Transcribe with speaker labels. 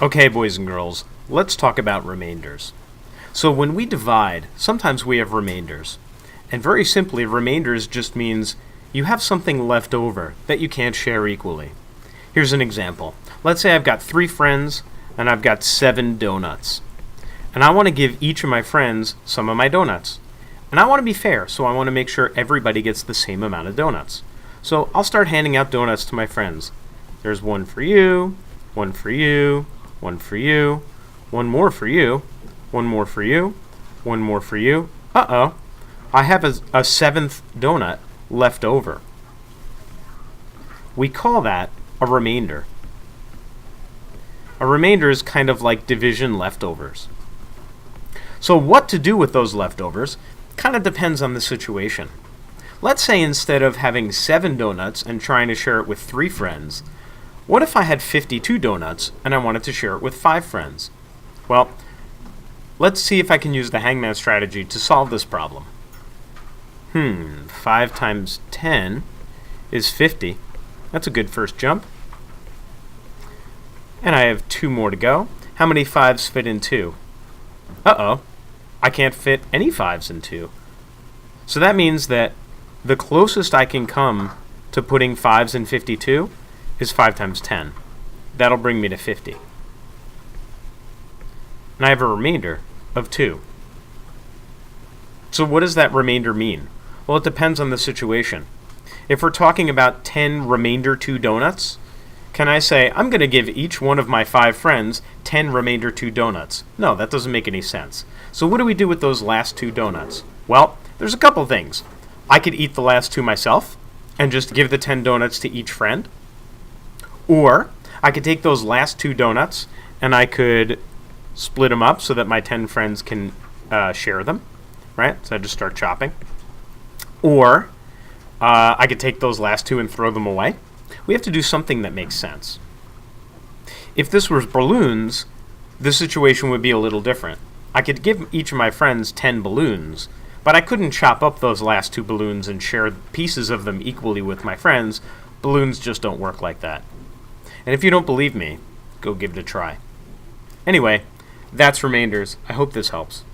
Speaker 1: Okay, boys and girls, let's talk about remainders. So when we divide, sometimes we have remainders. And very simply, remainders just means you have something left over that you can't share equally. Here's an example. Let's say I've got 3 friends and I've got 7 donuts. And I want to give each of my friends some of my donuts. And I want to be fair, so I want to make sure everybody gets the same amount of donuts. So I'll start handing out donuts to my friends. There's one for you, one for you, one for you, one more for you, one more for you, one more for you. Uh-oh, I have a 7th donut left over. We call that a remainder. A remainder is kind of like division leftovers. So what to do with those leftovers kind of depends on the situation. Let's say instead of having 7 donuts and trying to share it with 3 friends, what if I had 52 donuts and I wanted to share it with 5 friends? Well, let's see if I can use the hangman strategy to solve this problem. 5 times 10 is 50. That's a good first jump. And I have 2 more to go. How many 5s fit in 2? Uh-oh, I can't fit any 5s in 2. So that means that the closest I can come to putting 5s in 52 is 5 times 10. That'll bring me to 50. And I have a remainder of 2. So what does that remainder mean? Well, it depends on the situation. If we're talking about 10 remainder 2 donuts, can I say, I'm going to give each one of my 5 friends 10 remainder 2 donuts? No, that doesn't make any sense. So what do we do with those last 2 donuts? Well, there's a couple things. I could eat the last 2 myself and just give the 10 donuts to each friend. Or I could take those last 2 donuts and I could split them up so that my 10 friends can share them, right? So I just start chopping. Or I could take those last 2 and throw them away. We have to do something that makes sense. If this was balloons, the situation would be a little different. I could give each of my friends 10 balloons, but I couldn't chop up those last 2 balloons and share pieces of them equally with my friends. Balloons just don't work like that. And if you don't believe me, go give it a try. Anyway, that's remainders. I hope this helps.